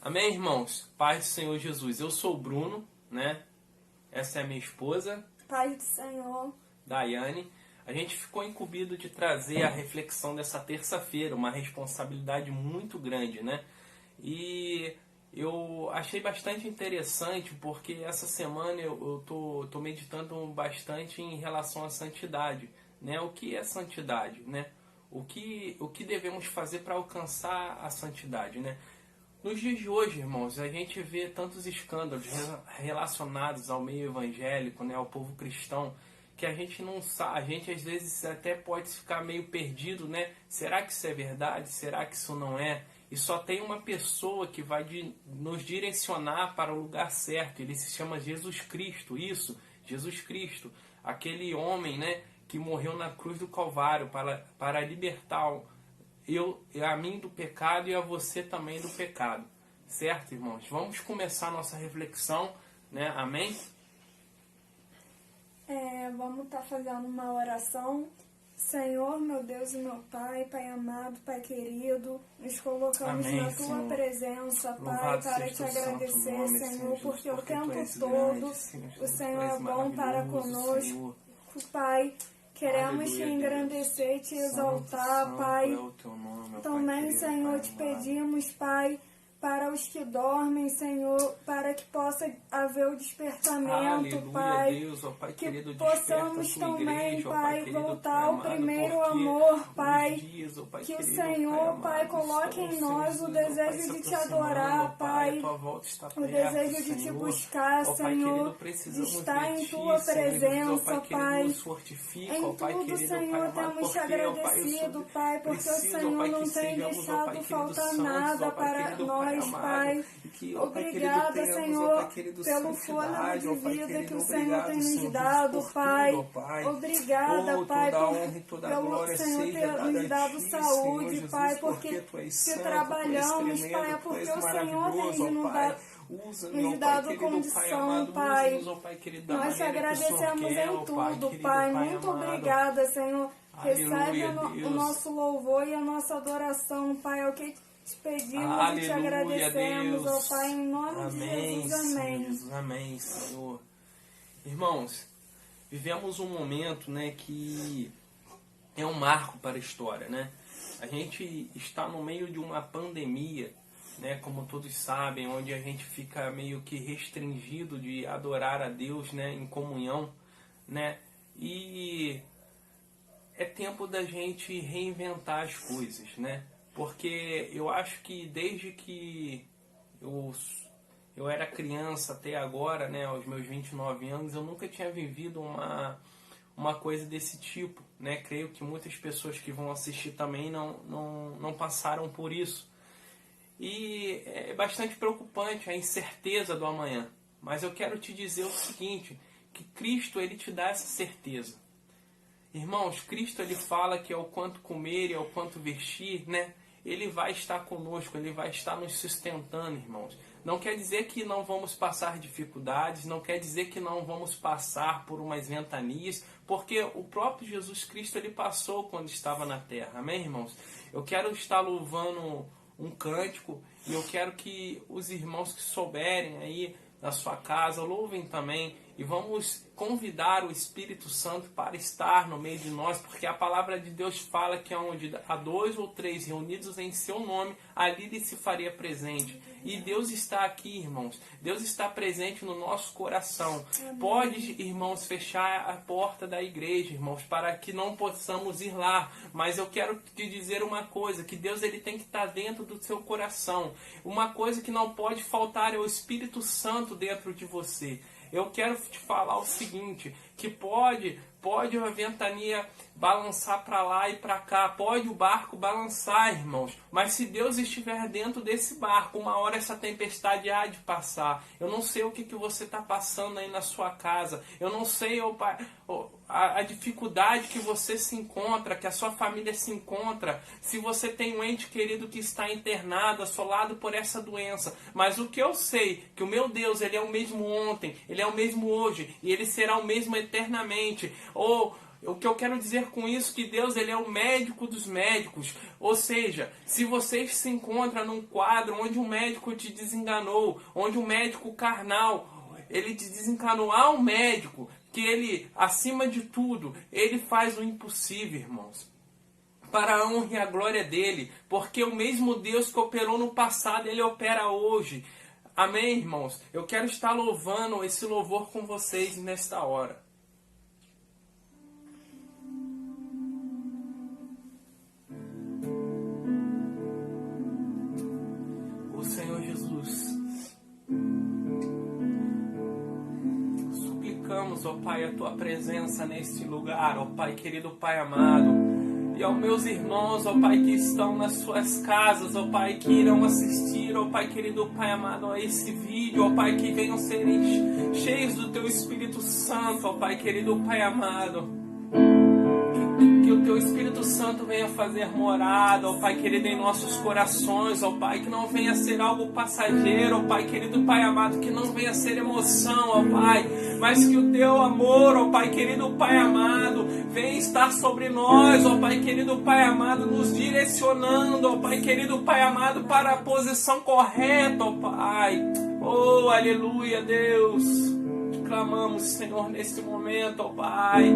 Amém, irmãos? Paz do Senhor Jesus. Eu sou o Bruno, né? Essa é a minha esposa, Paz do Senhor. Daiane. A gente ficou incumbido de trazer a reflexão dessa terça-feira, uma responsabilidade muito grande, né? E eu achei bastante interessante porque essa semana eu tô meditando bastante em relação à santidade, né? O que é santidade, né? O que devemos fazer para alcançar a santidade, né? Nos dias de hoje, irmãos, a gente vê tantos escândalos relacionados ao meio evangélico, né, ao povo cristão, que a gente não sabe, a gente às vezes até pode ficar meio perdido, né? Será que isso é verdade? Será que isso não é? E só tem uma pessoa que vai nos direcionar para o lugar certo. Ele se chama Jesus Cristo. Isso, Jesus Cristo, aquele homem, né, que morreu na cruz do Calvário para libertar a mim do pecado e a você também do pecado. Certo, irmãos? Vamos começar a nossa reflexão, né? Amém? Vamos estar fazendo uma oração. Senhor, meu Deus e meu Pai, Pai amado, Pai querido, nos colocamos Amém, na Tua Senhor. presença, Pai, Louvado para seja te teu santo agradecer, nome, Senhor, porque o Tu tempo és todo grande, Senhor, o Senhor Tu és é bom para maravilhoso, conosco, Senhor. Pai. Queremos te Aleluia, engrandecer e te Deus. exaltar, Santo Pai. é o teu nome, ó Também, Pai querido, Senhor, Pai te amado. pedimos, Pai, para os que dormem, Senhor, para que possa haver o despertamento, Aleluia, Pai. Deus, ó Pai Que querido, desperta possamos a tua também, igreja, ó Pai, Pai querido, voltar Pai ao amado, primeiro porque amor, os Pai. dias, ó Pai Que o querido, Senhor, Pai, amado, coloque em estão, nós o Senhor Jesus, ó Pai, desejo se de te aproximando, adorar, ó Pai. a tua volta está O perto, desejo de te Senhor. buscar, Ó Pai Senhor, querido, de precisamos estar de em ti, Tua Senhor Jesus, ó presença, Pai querido, Pai. nos fortifica, Em ó Pai tudo, querido, ó Pai Senhor, amado, temos te porque, ó Pai, eu agradecido, Pai, porque o preciso, ó Senhor Pai, não que tem sejamos, ó Pai deixado querido, faltar santos, nada ó Pai para querido, Pai nós, amado, Pai. e que, ó Pai querido, Obrigada, tenhamos, ó Pai Senhor, querido, pelo fôlego santidade, de ó Pai vida que querido, o Senhor obrigado, tem nos Senhor Jesus, dado, por Pai. tudo, ó Pai. Obrigada, Oh, Pai, toda a honra e toda a pelo glória Senhor seja ter dada nos a dado ti, saúde, Senhor Pai, Jesus, porque tu és se santo, trabalhamos, tu és Pai, é tremendo, tu porque és o Senhor tem maravilhoso, ó Pai. Usa-me, ó nos Pai dado querido, Pai condição, amado, Pai. usa-nos, ó Pai querido, da Nós te maneira que o Senhor agradecemos quer, em ó Pai tudo, querido, Pai. Pai Muito amado. obrigada, Senhor. Recebe Aleluia, o Deus. nosso louvor e a nossa adoração, Pai. É o que te pedimos e te Aleluia, agradecemos, ó Deus. Pai, em nome Amém, de Jesus. Senhor Amém. Jesus. Amém, Senhor. Irmãos, vivemos um momento, né, que é um marco para a história, né? A gente está no meio de uma pandemia, né, como todos sabem, onde a gente fica meio que restringido de adorar a Deus, né, em comunhão, né? E é tempo da gente reinventar as coisas, né? Porque eu acho que desde que eu era criança até agora, né, aos meus 29 anos, eu nunca tinha vivido uma coisa desse tipo, né? Creio que muitas pessoas que vão assistir também não passaram por isso. E é bastante preocupante a incerteza do amanhã. Mas eu quero te dizer o seguinte, que Cristo, ele te dá essa certeza. Irmãos, Cristo, ele fala que é o quanto comer e é o quanto vestir, né? Ele vai estar conosco, ele vai estar nos sustentando, irmãos. Não quer dizer que não vamos passar dificuldades, não quer dizer que não vamos passar por umas ventanias, porque o próprio Jesus Cristo, ele passou quando estava na terra, amém, irmãos? Eu quero estar louvando um cântico e eu quero que os irmãos que souberem aí na sua casa louvem também e vamos convidar o Espírito Santo para estar no meio de nós, porque a palavra de Deus fala que onde há 2 ou 3 reunidos em seu nome, ali ele se faria presente. E Deus está aqui, irmãos. Deus está presente no nosso coração. Pode, irmãos, fechar a porta da igreja, irmãos, para que não possamos ir lá. Mas eu quero te dizer uma coisa, que Deus, ele tem que estar dentro do seu coração. Uma coisa que não pode faltar é o Espírito Santo dentro de você. Eu quero te falar o seguinte, que pode a ventania balançar para lá e para cá, pode o barco balançar, irmãos, mas se Deus estiver dentro desse barco, uma hora essa tempestade há de passar. Eu não sei o que você está passando aí na sua casa, eu não sei a dificuldade que você se encontra, que a sua família se encontra, se você tem um ente querido que está internado, assolado por essa doença, mas o que eu sei, que o meu Deus, ele é o mesmo ontem, ele é o mesmo hoje, e ele será o mesmo eternamente. Ou O que eu quero dizer com isso, que Deus, ele é o médico dos médicos. Ou seja, se você se encontra num quadro onde um médico te desenganou, onde um médico carnal, ele te desencanou, há um médico que ele, acima de tudo, ele faz o impossível, irmãos, para a honra e a glória dele, porque o mesmo Deus que operou no passado, ele opera hoje. Amém, irmãos? Eu quero estar louvando esse louvor com vocês nesta hora. O Senhor Jesus, suplicamos, ó Pai, a Tua presença neste lugar, ó Pai, querido Pai amado. E aos meus irmãos, ó Pai, que estão nas suas casas, ó Pai, que irão assistir, ó Pai, querido Pai amado, a esse vídeo, ó Pai, que venham serem cheios do Teu Espírito Santo, ó Pai, querido Pai amado. Que o Teu Espírito Santo venha fazer morada, ó Pai querido, em nossos corações, ó Pai, que não venha ser algo passageiro, ó Pai querido Pai amado, que não venha ser emoção, ó Pai, mas que o Teu amor, ó Pai querido Pai amado, venha estar sobre nós, ó Pai querido Pai amado, nos direcionando, ó Pai querido Pai amado, para a posição correta, ó Pai. Oh, aleluia, Deus. Te clamamos, Senhor, neste momento, ó Pai.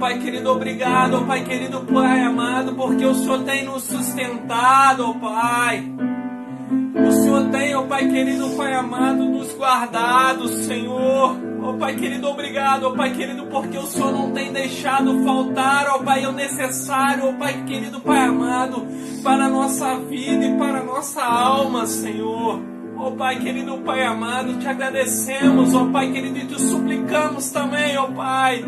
Pai querido, obrigado, ó Pai querido, Pai amado, porque o Senhor tem nos sustentado, ó Pai. O Senhor tem, ó Pai querido, Pai amado, nos guardado, Senhor. Ó Pai querido, obrigado, ó Pai querido, porque o Senhor não tem deixado faltar, ó Pai, o necessário, ó Pai querido, Pai amado, para a nossa vida e para a nossa alma, Senhor. Ó Pai querido, Pai amado, te agradecemos, ó Pai querido, e te suplicamos também, ó Pai,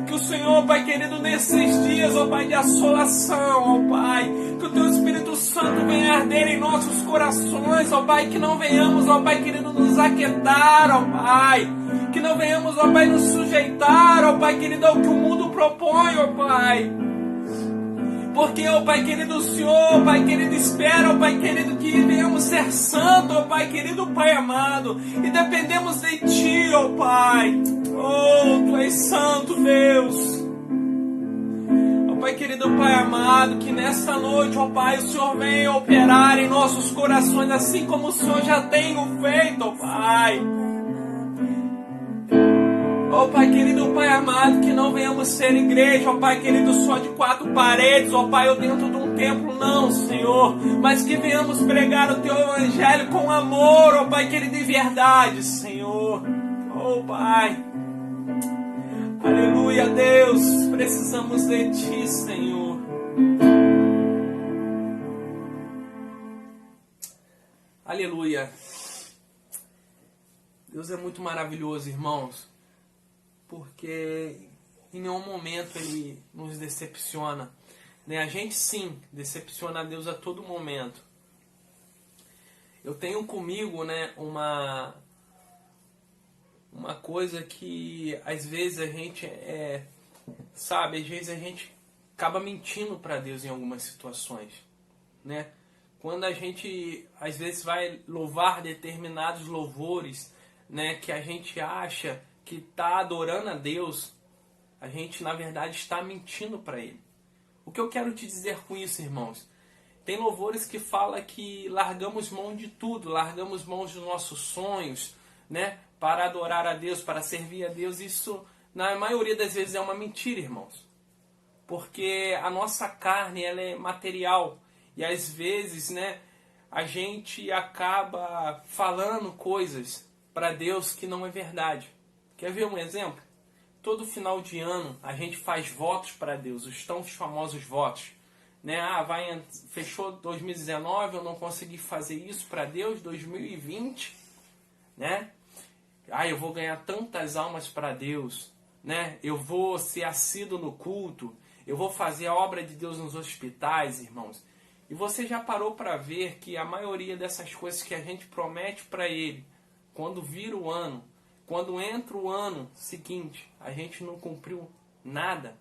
que o Senhor, Pai querido, nesses dias, ó Pai, de assolação, ó Pai, que o Teu Espírito Santo venha arder em nossos corações, ó Pai, que não venhamos, ó Pai querido, nos aquietar, ó Pai, que não venhamos, ó Pai, nos sujeitar, ó Pai querido, ao que o mundo propõe, ó Pai. Porque, ó Pai querido, o Senhor, ó Pai querido, espera, ó Pai querido, que venhamos ser santos, ó Pai querido, Pai amado, e dependemos de Ti, ó Pai. Oh, Tu és santo, Deus. Ó Pai querido, Pai amado, que nesta noite, ó Pai, o Senhor venha operar em nossos corações, assim como o Senhor já tem o feito, ó Pai. Ó Pai querido, Pai amado, que não venhamos ser igreja, ó Pai querido, só de 4 paredes, ó Pai, ou dentro de um templo, não, Senhor, mas que venhamos pregar o Teu Evangelho com amor, ó Pai querido, e verdade, Senhor. Ó Pai, aleluia, Deus, precisamos de Ti, Senhor. Aleluia. Deus é muito maravilhoso, irmãos, porque em nenhum momento Ele nos decepciona, né? A gente sim decepciona a Deus a todo momento. Eu tenho comigo, né, uma coisa que às vezes a gente às vezes a gente acaba mentindo para Deus em algumas situações, né? Quando a gente às vezes vai louvar determinados louvores, né, que a gente acha que está adorando a Deus, a gente na verdade está mentindo para Ele. O que eu quero te dizer com isso, irmãos? Tem louvores que fala que largamos mão de tudo, largamos mão dos nossos sonhos, né, para adorar a Deus, para servir a Deus. Isso, na maioria das vezes, é uma mentira, irmãos. Porque a nossa carne, ela é material. E às vezes, né, a gente acaba falando coisas para Deus que não é verdade. Quer ver um exemplo? Todo final de ano a gente faz votos para Deus, os tão famosos votos. Né? Fechou 2019, eu não consegui fazer isso para Deus, 2020, né? Eu vou ganhar tantas almas para Deus, né? Eu vou ser assíduo no culto, eu vou fazer a obra de Deus nos hospitais, irmãos. E você já parou para ver que a maioria dessas coisas que a gente promete para Ele, quando vira o ano, quando entra o ano seguinte, a gente não cumpriu nada?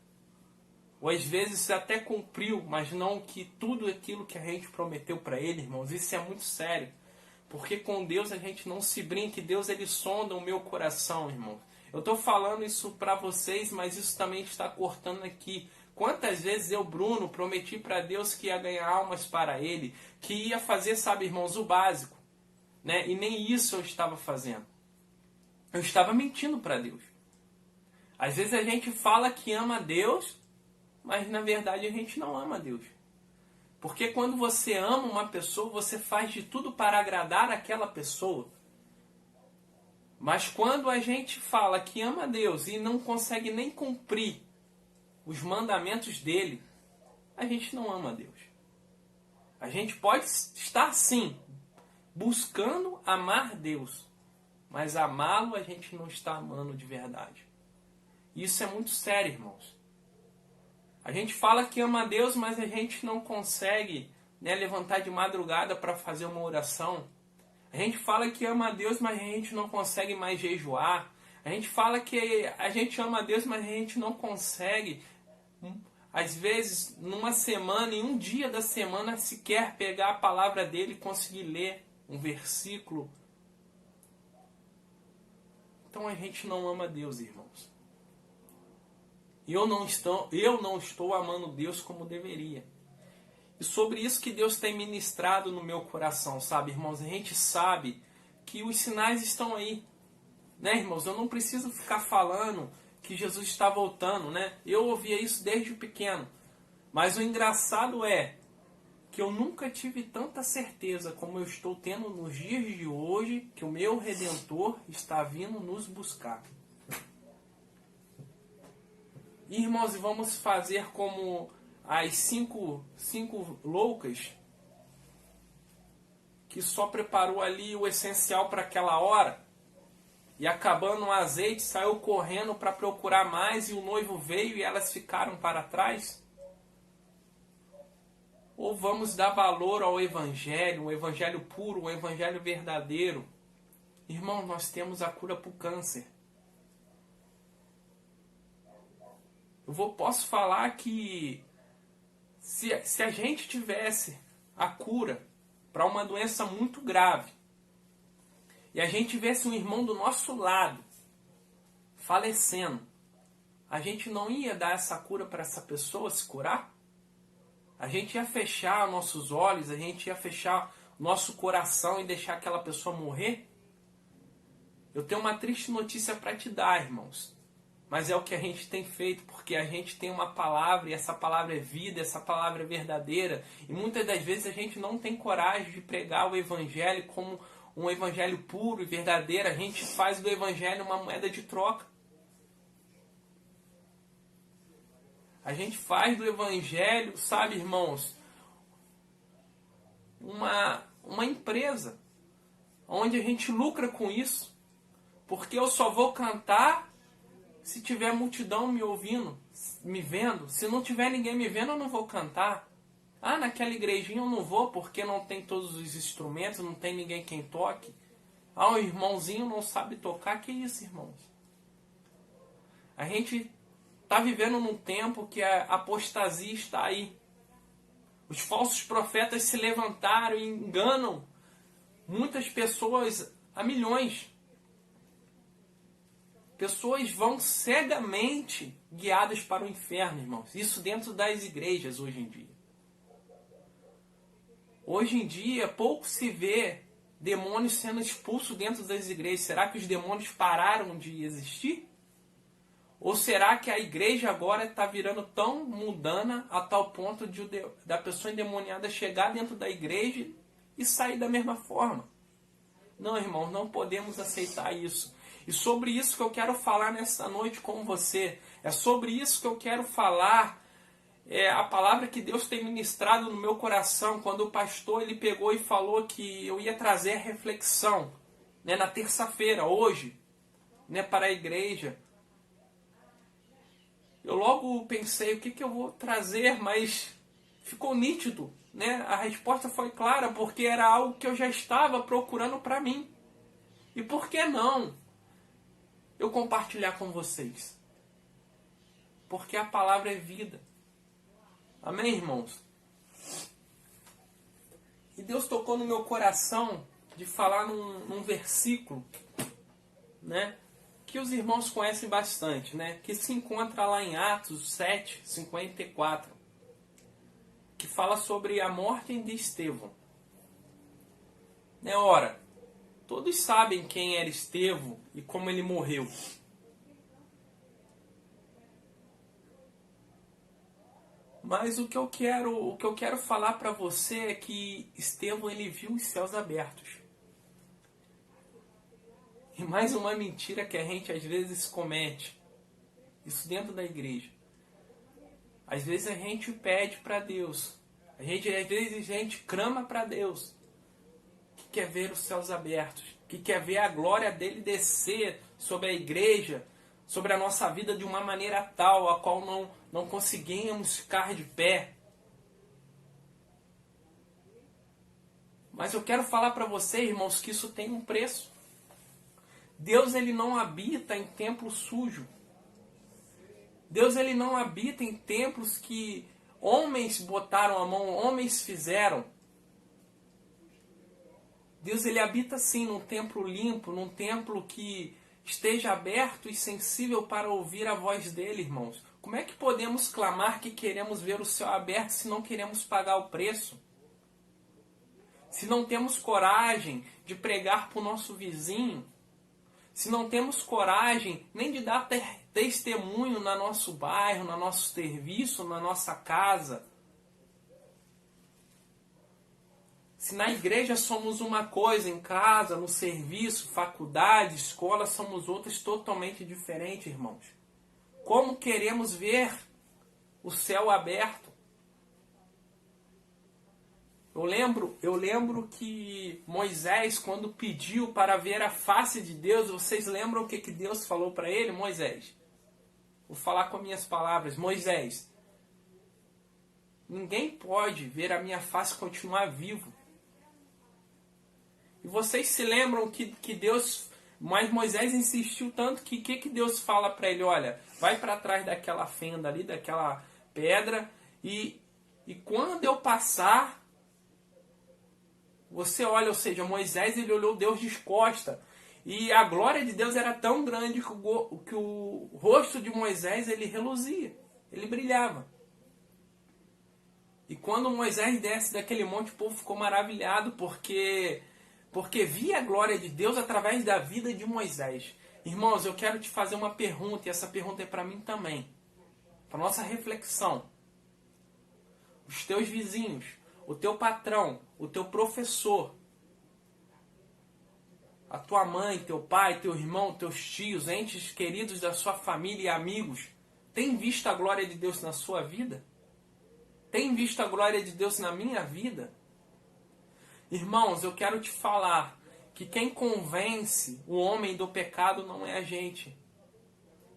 Ou às vezes até cumpriu, mas não que tudo aquilo que a gente prometeu para Ele, irmãos. Isso é muito sério. Porque com Deus a gente não se brinca. Deus, Ele sonda o meu coração, irmão. Eu estou falando isso para vocês, mas isso também está cortando aqui. Quantas vezes eu, Bruno, prometi para Deus que ia ganhar almas para Ele, que ia fazer, sabe, irmãos, o básico, né? E nem isso eu estava fazendo. Eu estava mentindo para Deus. Às vezes a gente fala que ama a Deus, mas na verdade a gente não ama a Deus. Porque quando você ama uma pessoa, você faz de tudo para agradar aquela pessoa. Mas quando a gente fala que ama a Deus e não consegue nem cumprir os mandamentos dele, a gente não ama a Deus. A gente pode estar sim buscando amar Deus, mas amá-lo a gente não está amando de verdade. Isso é muito sério, irmãos. A gente fala que ama a Deus, mas a gente não consegue, né, levantar de madrugada para fazer uma oração. A gente fala que ama a Deus, mas a gente não consegue mais jejuar. A gente fala que a gente ama a Deus, mas a gente não consegue, às vezes, numa semana, em um dia da semana, sequer pegar a palavra dele e conseguir ler um versículo. Então a gente não ama a Deus, irmãos. Eu não estou amando Deus como deveria. E sobre isso que Deus tem ministrado no meu coração, sabe, irmãos? A gente sabe que os sinais estão aí, né, irmãos? Eu não preciso ficar falando que Jesus está voltando, né? Eu ouvia isso desde pequeno. Mas o engraçado é que eu nunca tive tanta certeza como eu estou tendo nos dias de hoje que o meu Redentor está vindo nos buscar. Irmãos, e vamos fazer como as cinco loucas que só preparou ali o essencial para aquela hora e acabando o azeite saiu correndo para procurar mais e o noivo veio e elas ficaram para trás? Ou vamos dar valor ao Evangelho, um Evangelho puro, um Evangelho verdadeiro? Irmão, nós temos a cura para o câncer. Posso falar que se a gente tivesse a cura para uma doença muito grave e a gente tivesse um irmão do nosso lado falecendo, a gente não ia dar essa cura para essa pessoa se curar? A gente ia fechar nossos olhos, a gente ia fechar nosso coração e deixar aquela pessoa morrer? Eu tenho uma triste notícia para te dar, irmãos. mas é o que a gente tem feito, porque a gente tem uma palavra, e essa palavra é vida, essa palavra é verdadeira, e muitas das vezes a gente não tem coragem de pregar o Evangelho como um Evangelho puro e verdadeiro. A gente faz do Evangelho uma moeda de troca. A gente faz do Evangelho, sabe, irmãos, uma empresa, onde a gente lucra com isso, porque eu só vou cantar se tiver multidão me ouvindo, me vendo. Se não tiver ninguém me vendo, eu não vou cantar. Ah, naquela igrejinha eu não vou porque não tem todos os instrumentos, não tem ninguém quem toque. Ah, o irmãozinho não sabe tocar. Que isso, irmãos? A gente está vivendo num tempo que a apostasia está aí. Os falsos profetas se levantaram e enganam muitas pessoas a milhões. Pessoas vão cegamente guiadas para o inferno, irmãos. Isso dentro das igrejas hoje em dia. Hoje em dia, pouco se vê demônios sendo expulsos dentro das igrejas. Será que os demônios pararam de existir? Ou será que a igreja agora está virando tão mundana a tal ponto da pessoa endemoniada chegar dentro da igreja e sair da mesma forma? Não, irmãos, não podemos aceitar isso. E sobre isso que eu quero falar nessa noite com você. É sobre isso que eu quero falar. É a palavra que Deus tem ministrado no meu coração. Quando o pastor ele pegou e falou que eu ia trazer a reflexão, né, na terça-feira, hoje, né, para a igreja. Eu logo pensei, o que eu vou trazer, mas ficou nítido, né? A resposta foi clara, porque era algo que eu já estava procurando para mim. E por que não eu compartilhar com vocês? Porque a palavra é vida. Amém, irmãos? E Deus tocou no meu coração de falar num versículo, né, que os irmãos conhecem bastante, né, que se encontra lá em Atos 7:54, que fala sobre a morte de Estevão. Né, ora, todos sabem quem era Estevão e como ele morreu. Mas o que eu quero falar para você é que Estevão ele viu os céus abertos. E mais uma mentira que a gente às vezes comete. Isso dentro da igreja. Às vezes a gente pede para Deus. Às vezes a gente clama para Deus. Que quer ver os céus abertos. Que quer ver a glória dele descer sobre a igreja, sobre a nossa vida de uma maneira tal a qual não conseguimos ficar de pé. Mas eu quero falar para vocês, irmãos, que isso tem um preço. Deus ele não habita em templo sujo. Deus ele não habita em templos que homens botaram a mão, homens fizeram. Deus ele habita sim num templo limpo, num templo que esteja aberto e sensível para ouvir a voz dele, irmãos. Como é que podemos clamar que queremos ver o céu aberto se não queremos pagar o preço? Se não temos coragem de pregar para o nosso vizinho? Se não temos coragem nem de dar testemunho no nosso bairro, no nosso serviço, na nossa casa? Se na igreja somos uma coisa, em casa, no serviço, faculdade, escola, somos outras totalmente diferentes, irmãos. Como queremos ver o céu aberto? Eu lembro que Moisés, quando pediu para ver a face de Deus, vocês lembram o que Deus falou para ele? Moisés, vou falar com minhas palavras. Moisés, ninguém pode ver a minha face e continuar vivo. E vocês se lembram que Deus... Mas Moisés insistiu tanto que Deus fala para ele? Olha, vai para trás daquela fenda ali, daquela pedra, e quando eu passar, você olha. Ou seja, Moisés ele olhou Deus de costa. E a glória de Deus era tão grande que o rosto de Moisés ele reluzia, ele brilhava. E quando Moisés desce daquele monte, o povo ficou maravilhado, porque via a glória de Deus através da vida de Moisés. Irmãos, eu quero te fazer uma pergunta, e essa pergunta é para mim também. Para nossa reflexão. Os teus vizinhos, o teu patrão, o teu professor, a tua mãe, teu pai, teu irmão, teus tios, entes queridos da sua família e amigos, têm visto a glória de Deus na sua vida? Tem visto a glória de Deus na minha vida? Irmãos, eu quero te falar que quem convence o homem do pecado não é a gente.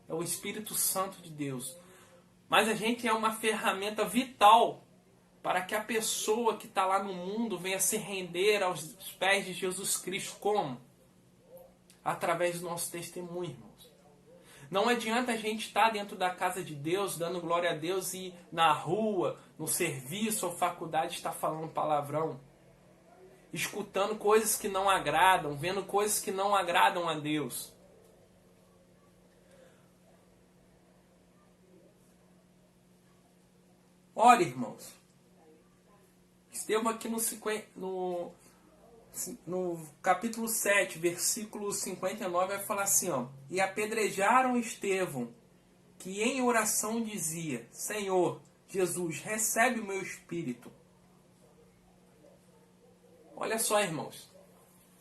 É o Espírito Santo de Deus. Mas a gente é uma ferramenta vital para que a pessoa que está lá no mundo venha se render aos pés de Jesus Cristo. Como? Através do nosso testemunho, irmãos. Não adianta a gente estar dentro da casa de Deus, dando glória a Deus, e na rua, no serviço ou faculdade estar falando palavrão, escutando coisas que não agradam, vendo coisas que não agradam a Deus. Ora, irmãos, Estevão aqui no capítulo 7, versículo 59, vai falar assim, ó: e apedrejaram Estevão, que em oração dizia: Senhor Jesus, recebe o meu espírito. Olha só, irmãos,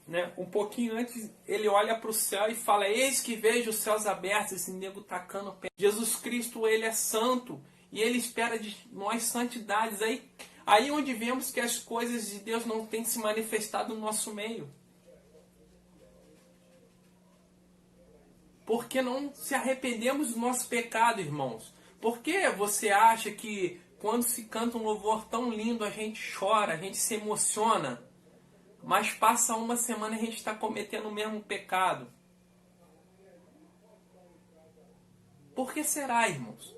né? Um pouquinho antes ele olha para o céu e fala: eis que vejo os céus abertos, esse nego tacando o pé. Jesus Cristo, ele é santo e ele espera de nós santidades. Aí onde vemos que as coisas de Deus não têm se manifestado no nosso meio. Porque não se arrependemos do nosso pecado, irmãos? Por que você acha que quando se canta um louvor tão lindo a gente chora, a gente se emociona, mas passa uma semana e a gente está cometendo o mesmo pecado? Por que será, irmãos?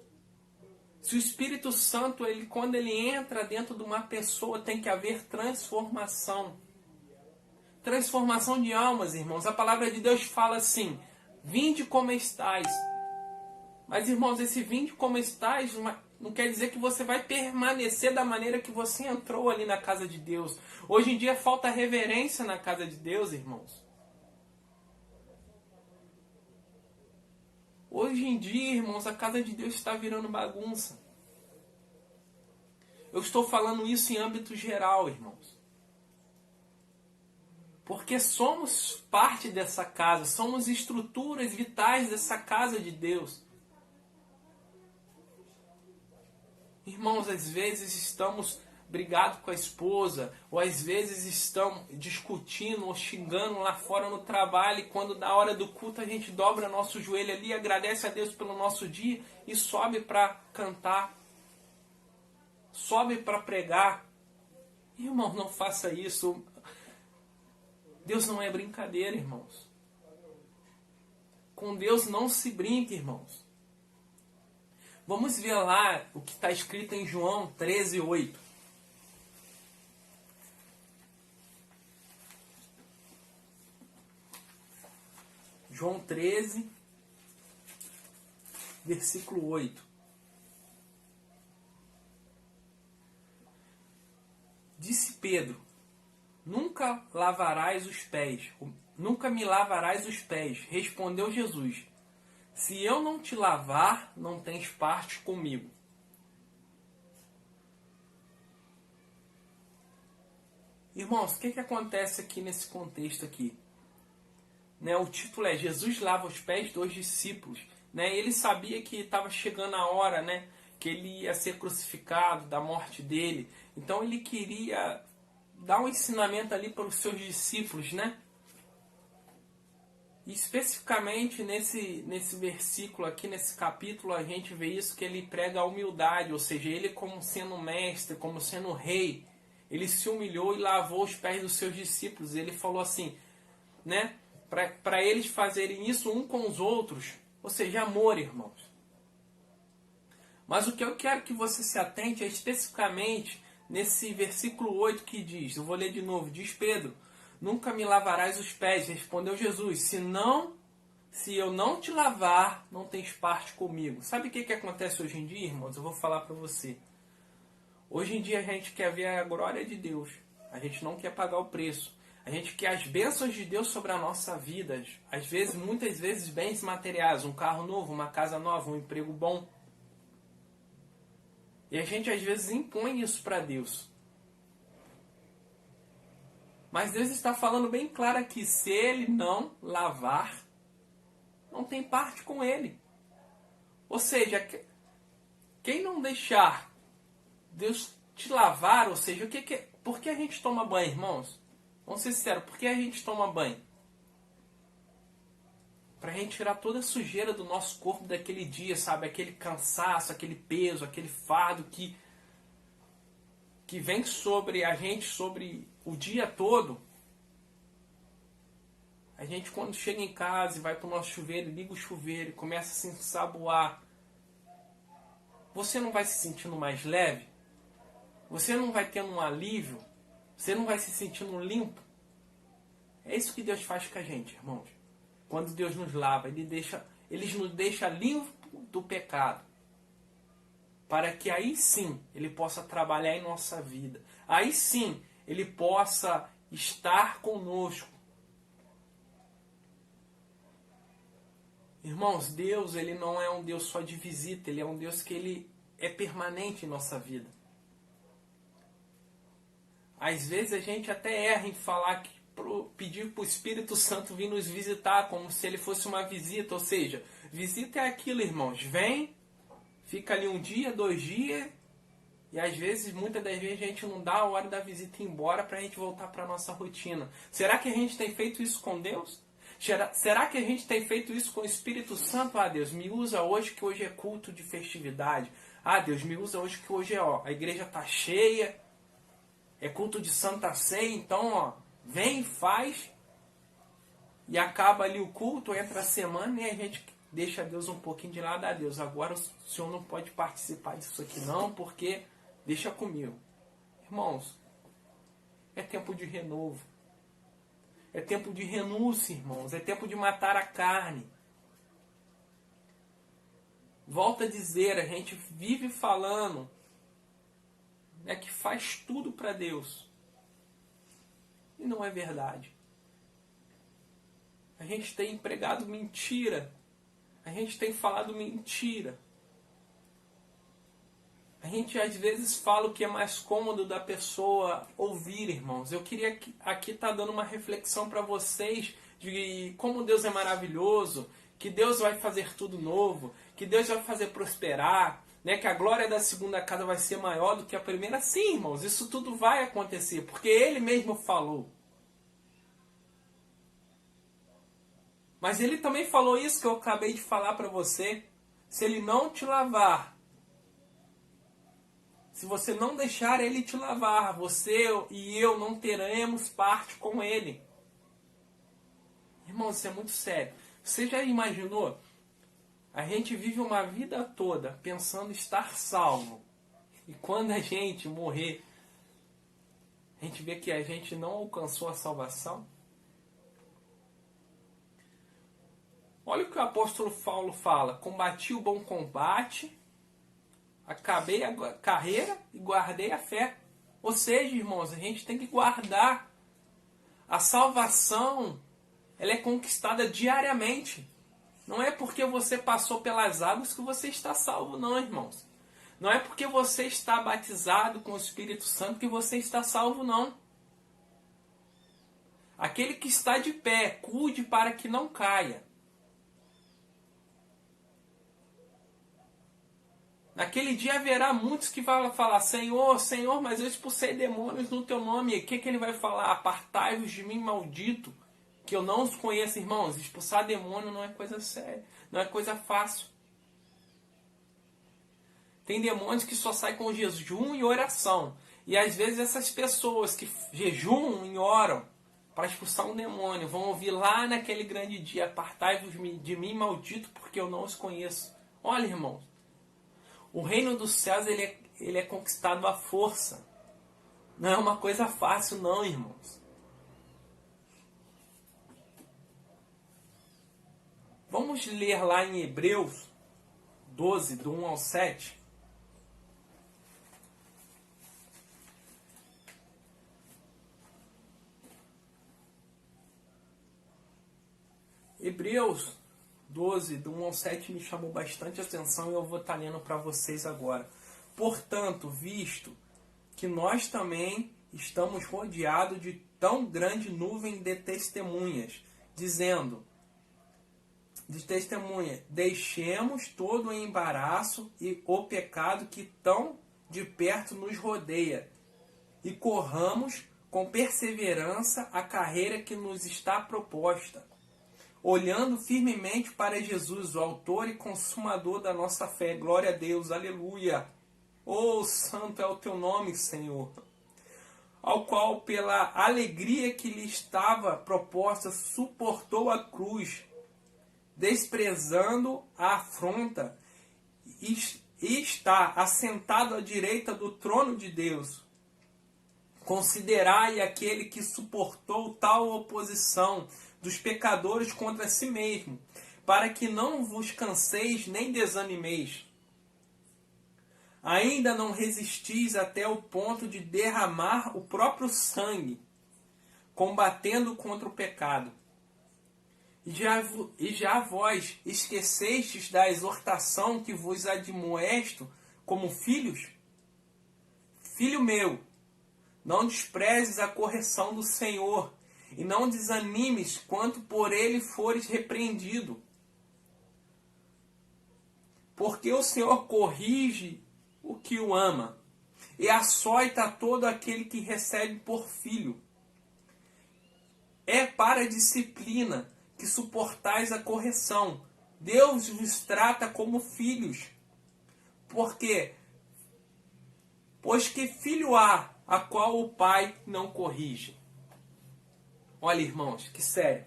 Se o Espírito Santo, quando ele entra dentro de uma pessoa, tem que haver transformação. Transformação de almas, irmãos. A palavra de Deus fala assim: vinde como estais. Mas, irmãos, esse vinde como estais não quer dizer que você vai permanecer da maneira que você entrou ali na casa de Deus. Hoje em dia falta reverência na casa de Deus, irmãos. Hoje em dia, irmãos, a casa de Deus está virando bagunça. Eu estou falando isso em âmbito geral, irmãos. Porque somos parte dessa casa, somos estruturas vitais dessa casa de Deus. Irmãos, às vezes estamos brigados com a esposa, ou às vezes estamos discutindo ou xingando lá fora no trabalho, e quando da hora do culto a gente dobra nosso joelho ali, agradece a Deus pelo nosso dia e sobe para cantar, sobe para pregar. Irmão, não faça isso. Deus não é brincadeira, irmãos. Com Deus não se brinca, irmãos. Vamos ver lá o que está escrito em João 13:8. João 13, versículo 8. Disse Pedro: nunca lavarás os pés, nunca me lavarás os pés. Respondeu Jesus: se eu não te lavar, não tens parte comigo. Irmãos, o que acontece aqui nesse contexto aqui? Né, o título é Jesus lava os pés dos discípulos. Né, ele sabia que estava chegando a hora, né, que ele ia ser crucificado, da morte dele. Então ele queria dar um ensinamento ali para os seus discípulos, né? E especificamente nesse versículo aqui, nesse capítulo, a gente vê isso, que ele prega a humildade, ou seja, ele como sendo mestre, como sendo rei, ele se humilhou e lavou os pés dos seus discípulos. Ele falou assim, né, para eles fazerem isso um com os outros, ou seja, amor, irmãos. Mas o que eu quero que você se atente é especificamente nesse versículo 8 que diz, eu vou ler de novo, diz Pedro: nunca me lavarás os pés. Respondeu Jesus: se eu não te lavar, não tens parte comigo. Sabe o que acontece hoje em dia, irmãos? Eu vou falar para você. Hoje em dia a gente quer ver a glória de Deus. A gente não quer pagar o preço. A gente quer as bênçãos de Deus sobre a nossa vida. Às vezes, muitas vezes, bens materiais, um carro novo, uma casa nova, um emprego bom. E a gente às vezes impõe isso para Deus. Mas Deus está falando bem claro aqui, se Ele não lavar, não tem parte com Ele. Ou seja, quem não deixar Deus te lavar, ou seja, por que a gente toma banho, irmãos? Vamos ser sinceros, por que a gente toma banho? Para a gente tirar toda a sujeira do nosso corpo daquele dia, sabe? Aquele cansaço, aquele peso, aquele fardo que vem sobre a gente, sobre o dia todo. A gente, quando chega em casa e vai para o nosso chuveiro, liga o chuveiro e começa a se ensaboar, você não vai se sentindo mais leve? Você não vai tendo um alívio? Você não vai se sentindo limpo? É isso que Deus faz com a gente, irmãos. Quando Deus nos lava, Ele nos deixa limpo do pecado. Para que aí sim Ele possa trabalhar em nossa vida. Aí sim Ele possa estar conosco. Irmãos, Deus, Ele não é um Deus só de visita. Ele é um Deus que Ele é permanente em nossa vida. Às vezes a gente até erra em falar que pedir para o Espírito Santo vir nos visitar, como se ele fosse uma visita. Ou seja, visita é aquilo, irmãos. Vem, fica ali um dia, 2 dias, e às vezes, muitas das vezes, a gente não dá a hora da visita ir embora para a gente voltar para a nossa rotina. Será que a gente tem feito isso com Deus? Será que a gente tem feito isso com o Espírito Santo? Ah, Deus, me usa hoje, que hoje é culto de festividade. Ah, Deus, me usa hoje, que hoje a igreja está cheia. É culto de Santa Ceia, então, vem, faz, e acaba ali o culto, entra a semana e a gente deixa Deus um pouquinho de lado. Ah, Deus, agora o Senhor não pode participar disso aqui não, porque deixa comigo. Irmãos, é tempo de renovo. É tempo de renúncia, irmãos. É tempo de matar a carne. Volto a dizer, a gente vive falando que faz tudo para Deus. E não é verdade. A gente tem empregado mentira. A gente tem falado mentira. A gente às vezes fala o que é mais cômodo da pessoa ouvir, irmãos. Eu queria aqui estar dando uma reflexão para vocês de como Deus é maravilhoso, que Deus vai fazer tudo novo, que Deus vai fazer prosperar, que a glória da segunda casa vai ser maior do que a primeira. Sim, irmãos, isso tudo vai acontecer, porque Ele mesmo falou. Mas Ele também falou isso que eu acabei de falar para você. Se Ele não te lavar, se você não deixar Ele te lavar, você e eu não teremos parte com Ele. Irmãos, isso é muito sério. Você já imaginou? A gente vive uma vida toda pensando estar salvo. E quando a gente morrer, a gente vê que a gente não alcançou a salvação. Olha o que o apóstolo Paulo fala. Combati o bom combate, acabei a carreira e guardei a fé. Ou seja, irmãos, a gente tem que guardar. A salvação, ela é conquistada diariamente. Não é porque você passou pelas águas que você está salvo, não, irmãos. Não é porque você está batizado com o Espírito Santo que você está salvo, não. Aquele que está de pé, cuide para que não caia. Naquele dia haverá muitos que vão falar, Senhor, Senhor, mas eu expulsei demônios no teu nome. E o que ele vai falar? Apartai-vos de mim, maldito, que eu não os conheço, irmãos. Expulsar demônio não é coisa séria, não é coisa fácil. Tem demônios que só saem com jejum e oração. E às vezes essas pessoas que jejuam e oram para expulsar um demônio vão ouvir lá naquele grande dia, apartai-vos de mim, maldito, porque eu não os conheço. Olha, irmãos, o reino dos céus ele é conquistado à força. Não é uma coisa fácil não, irmãos. Vamos ler lá em Hebreus 12, do 1 ao 7. Hebreus 12, do 1 ao 7, me chamou bastante atenção e eu vou estar lendo para vocês agora. Portanto, visto que nós também estamos rodeados de tão grande nuvem de testemunhas, deixemos todo o embaraço e o pecado que tão de perto nos rodeia e corramos com perseverança a carreira que nos está proposta, olhando firmemente para Jesus, o autor e consumador da nossa fé. Glória a Deus, aleluia. Oh, santo é o teu nome, Senhor. Ao qual, pela alegria que lhe estava proposta, suportou a cruz, desprezando a afronta, e está assentado à direita do trono de Deus. Considerai aquele que suportou tal oposição dos pecadores contra si mesmo, para que não vos canseis nem desanimeis. Ainda não resistis até o ponto de derramar o próprio sangue, combatendo contra o pecado. E já vós esquecestes da exortação que vos admoesto como filhos? Filho meu, não desprezes a correção do Senhor, e não desanimes quanto por ele fores repreendido. Porque o Senhor corrige o que o ama, e açoita todo aquele que recebe por filho. É para a disciplina que suportais a correção. Deus vos trata como filhos. Pois que filho há a qual o pai não corrige? Olha, irmãos, que sério.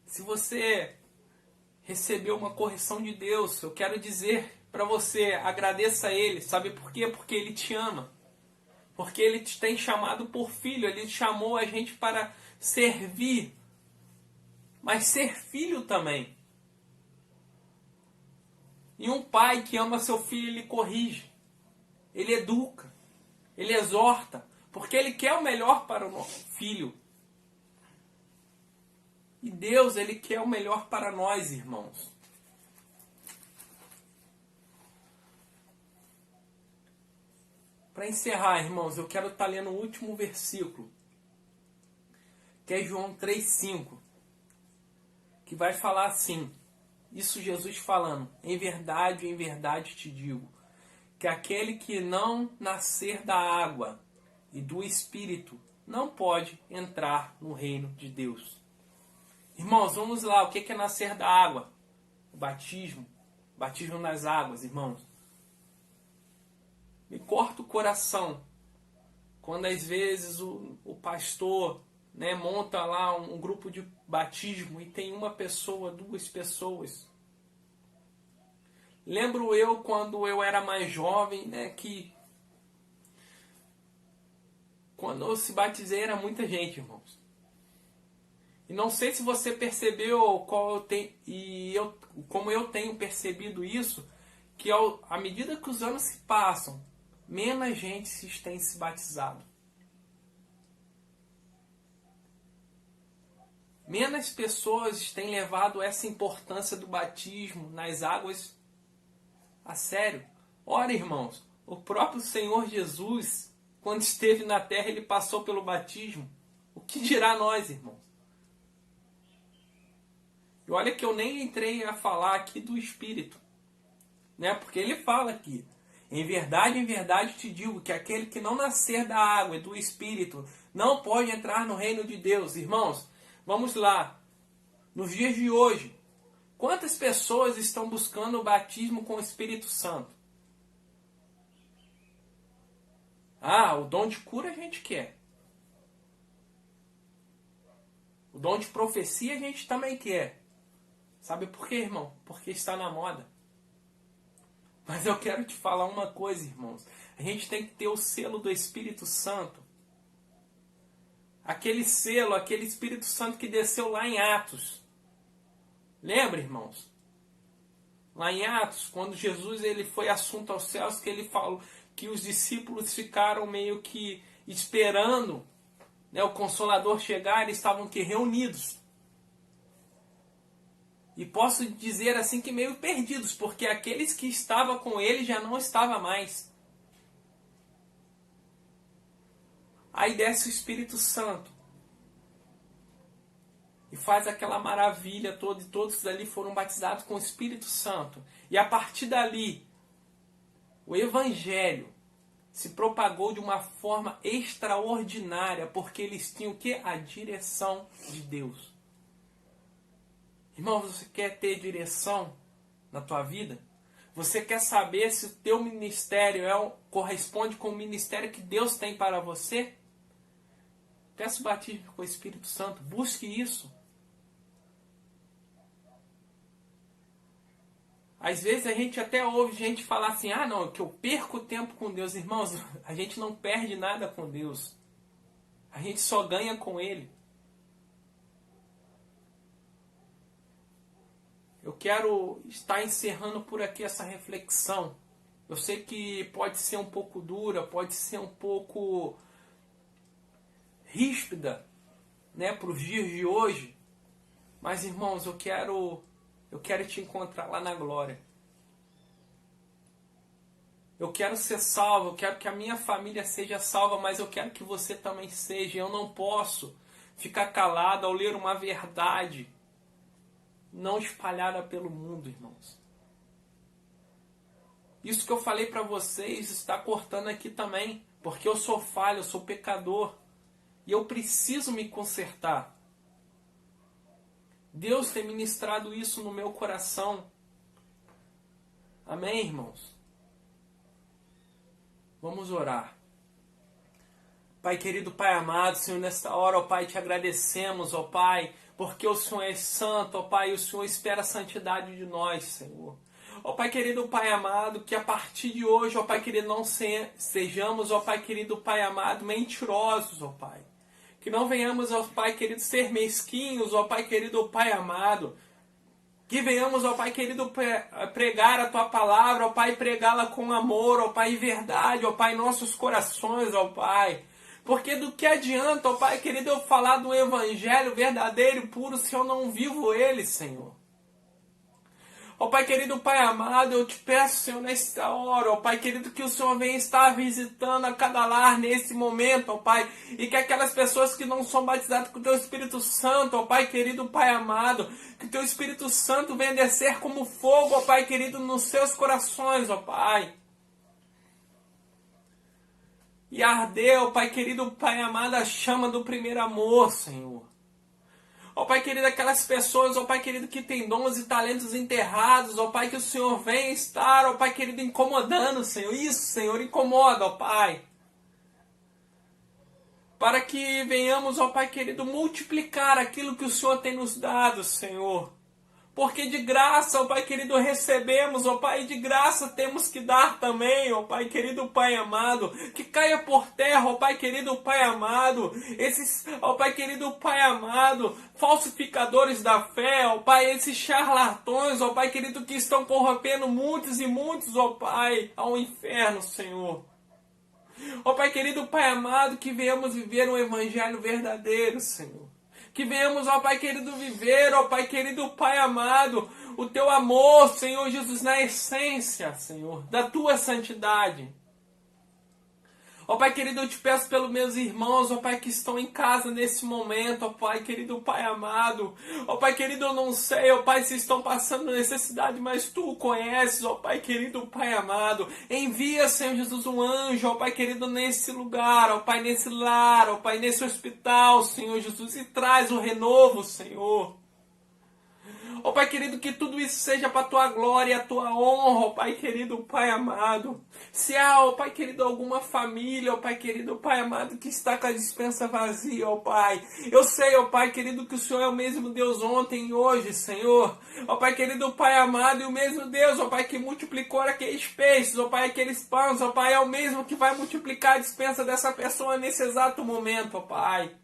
Se você recebeu uma correção de Deus, eu quero dizer para você, agradeça a Ele. Sabe por quê? Porque Ele te ama. Porque Ele te tem chamado por filho. Ele chamou a gente para servir, mas ser filho também. E um pai que ama seu filho, ele corrige, ele educa, ele exorta, porque ele quer o melhor para o nosso filho. E Deus, ele quer o melhor para nós, irmãos. Para encerrar, irmãos, eu quero estar lendo o último versículo, que é João 3,5, que vai falar assim, isso Jesus falando: em verdade te digo, que aquele que não nascer da água e do Espírito não pode entrar no reino de Deus. Irmãos, vamos lá, o que é nascer da água? O batismo nas águas, irmãos. Me corta o coração quando às vezes o pastor, né, monta lá um grupo de batismo e tem uma pessoa, duas pessoas. Lembro eu quando eu era mais jovem, né, que quando eu se batizei era muita gente, irmãos. E não sei se você percebeu como eu tenho percebido isso, que à medida que os anos se passam, menos gente tem se batizado. Menos pessoas têm levado essa importância do batismo nas águas a sério. Ora, irmãos, o próprio Senhor Jesus, quando esteve na terra, ele passou pelo batismo. O que dirá nós, irmãos? E olha que eu nem entrei a falar aqui do Espírito, né? Porque ele fala aqui: em verdade te digo que aquele que não nascer da água e do Espírito não pode entrar no reino de Deus. Irmãos, vamos lá. Nos dias de hoje, quantas pessoas estão buscando o batismo com o Espírito Santo? Ah, o dom de cura a gente quer. O dom de profecia a gente também quer. Sabe por quê, irmão? Porque está na moda. Mas eu quero te falar uma coisa, irmãos. A gente tem que ter o selo do Espírito Santo. Aquele selo, aquele Espírito Santo que desceu lá em Atos. Lembra, irmãos? Lá em Atos, quando Jesus ele foi assunto aos céus, que ele falou que os discípulos ficaram meio que esperando, né, o Consolador chegar, eles estavam que reunidos. E posso dizer assim que meio perdidos, porque aqueles que estavam com ele já não estavam mais. Aí desce o Espírito Santo e faz aquela maravilha toda, e todos ali foram batizados com o Espírito Santo. E a partir dali, o Evangelho se propagou de uma forma extraordinária, porque eles tinham o quê? A direção de Deus. Irmão, você quer ter direção na tua vida? Você quer saber se o teu ministério corresponde com o ministério que Deus tem para você? Peça o batismo com o Espírito Santo. Busque isso. Às vezes a gente até ouve gente falar assim, não, que eu perco tempo com Deus. Irmãos, a gente não perde nada com Deus. A gente só ganha com Ele. Eu quero estar encerrando por aqui essa reflexão. Eu sei que pode ser um pouco dura, pode ser um pouco ríspida, né, para os dias de hoje. Mas, irmãos, eu quero te encontrar lá na glória. Eu quero ser salvo, eu quero que a minha família seja salva, mas eu quero que você também seja. Eu não posso ficar calado ao ler uma verdade não espalhada pelo mundo, irmãos. Isso que eu falei para vocês está cortando aqui também, porque eu sou falho, eu sou pecador e eu preciso me consertar. Deus tem ministrado isso no meu coração. Amém, irmãos? Vamos orar. Pai querido, Pai amado, Senhor, nesta hora, ó Pai, te agradecemos, ó Pai, porque o Senhor é santo, ó Pai, e o Senhor espera a santidade de nós, Senhor. Ó Pai querido, Pai amado, que a partir de hoje, ó Pai querido, não sejamos, ó Pai querido, Pai amado, mentirosos, ó Pai. Que não venhamos, ó Pai querido, ser mesquinhos, ó Pai querido, ó Pai amado. Que venhamos, ó Pai querido, pregar a Tua palavra, ó Pai, pregá-la com amor, ó Pai, e verdade, ó Pai, em nossos corações, ó Pai. Porque do que adianta, ó Pai querido, eu falar do Evangelho verdadeiro e puro se eu não vivo ele, Senhor? Ó Pai querido, Pai amado, eu te peço, Senhor, nesta hora, ó Pai querido, que o Senhor venha estar visitando a cada lar nesse momento, ó Pai, e que aquelas pessoas que não são batizadas com o Teu Espírito Santo, ó Pai querido, Pai amado, que o Teu Espírito Santo venha descer como fogo, ó Pai querido, nos seus corações, ó Pai. E arder, ó Pai querido, Pai amado, a chama do primeiro amor, Senhor. Ó Pai querido, aquelas pessoas, ó Pai querido, que tem dons e talentos enterrados, ó Pai, que o Senhor venha estar, ó Pai querido, incomodando, Senhor. Isso, Senhor, incomoda, ó Pai. Para que venhamos, ó Pai querido, multiplicar aquilo que o Senhor tem nos dado, Senhor. Porque de graça, ó Pai querido, recebemos, ó Pai, e de graça temos que dar também, ó Pai querido, Pai amado. Que caia por terra, ó Pai querido, Pai amado. Esses, ó Pai querido, Pai amado, falsificadores da fé, ó Pai, esses charlatões, ó Pai querido, que estão corrompendo muitos e muitos, ó Pai, ao inferno, Senhor. Ó Pai querido, Pai amado, que venhamos viver um evangelho verdadeiro, Senhor. Que venhamos, ó Pai querido, viver, ó Pai querido, Pai amado, o Teu amor, Senhor Jesus, na essência, Senhor, da Tua santidade. Ó Pai querido, eu te peço pelos meus irmãos, ó Pai, que estão em casa nesse momento, ó Pai querido, Pai amado. Ó Pai querido, eu não sei, ó Pai, se estão passando necessidade, mas Tu o conheces, ó Pai querido, Pai amado. Envia, Senhor Jesus, um anjo, ó Pai querido, nesse lugar, ó Pai, nesse lar, ó Pai, nesse hospital, Senhor Jesus, e traz o renovo, Senhor. Ó Pai querido, que tudo isso seja para a Tua glória e a Tua honra, ó Pai querido, Pai amado. Se há, ó Pai querido, alguma família, ó Pai querido, Pai amado, que está com a despensa vazia, ó Pai. Eu sei, ó Pai querido, que o Senhor é o mesmo Deus ontem e hoje, Senhor. Ó Pai querido, Pai amado, e o mesmo Deus, ó Pai, que multiplicou aqueles peixes, ó Pai, aqueles pães, ó Pai, é o mesmo que vai multiplicar a despensa dessa pessoa nesse exato momento, ó Pai.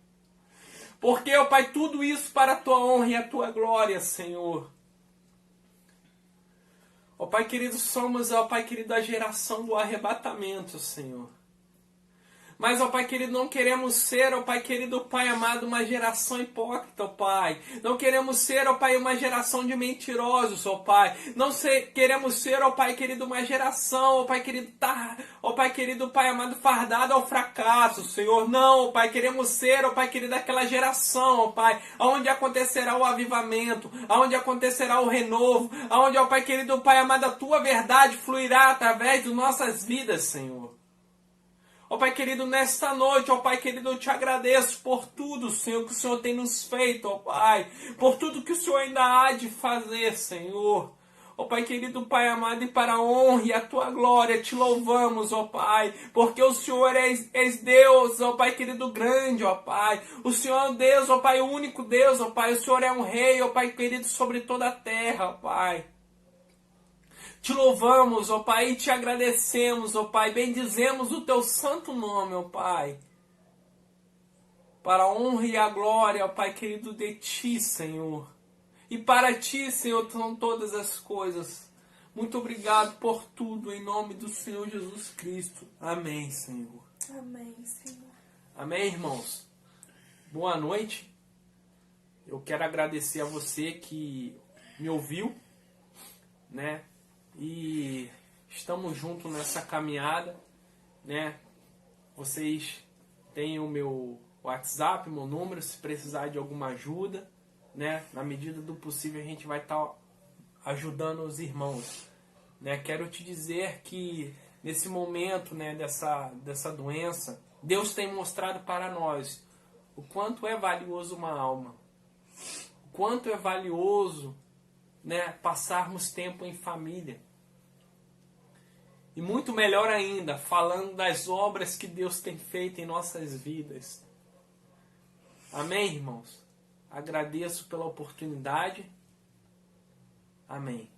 Porque, ó Pai, tudo isso para a Tua honra e a Tua glória, Senhor. Ó Pai querido, somos, ó Pai querido, a geração do arrebatamento, Senhor. Mas, ó Pai querido, não queremos ser, ó Pai querido, Pai amado, uma geração hipócrita, ó Pai. Não queremos ser, ó Pai, uma geração de mentirosos, ó Pai. Queremos ser, ó Pai querido, uma geração, ó Pai querido, ó Pai querido, Pai amado, fardado ao fracasso, Senhor. Não, ó Pai, queremos ser, ó Pai querido, aquela geração, ó Pai, onde acontecerá o avivamento, onde acontecerá o renovo, onde, ó Pai querido, Pai amado, a Tua verdade fluirá através de nossas vidas, Senhor. Ó Pai querido, nesta noite, ó Pai querido, eu te agradeço por tudo, Senhor, que o Senhor tem nos feito, ó Pai. Por tudo que o Senhor ainda há de fazer, Senhor. Ó Pai querido, Pai amado, e para a honra e a Tua glória, te louvamos, ó Pai. Porque o Senhor és Deus, ó Pai querido, grande, ó Pai. O Senhor é o Deus, ó Pai, o único Deus, ó Pai. O Senhor é um rei, ó Pai querido, sobre toda a terra, ó Pai. Te louvamos, ó Pai, e te agradecemos, ó Pai. Bendizemos o Teu santo nome, ó Pai. Para a honra e a glória, ó Pai querido, de Ti, Senhor. E para Ti, Senhor, são todas as coisas. Muito obrigado por tudo, em nome do Senhor Jesus Cristo. Amém, Senhor. Amém, Senhor. Amém, irmãos. Boa noite. Eu quero agradecer a você que me ouviu, né? E estamos juntos nessa caminhada, né? Vocês têm o meu WhatsApp, meu número, se precisar de alguma ajuda, né? Na medida do possível a gente vai estar ajudando os irmãos, né? Quero te dizer que nesse momento, né, dessa doença, Deus tem mostrado para nós o quanto é valioso uma alma, o quanto é valioso, né, passarmos tempo em família. E muito melhor ainda, falando das obras que Deus tem feito em nossas vidas. Amém, irmãos? Agradeço pela oportunidade. Amém.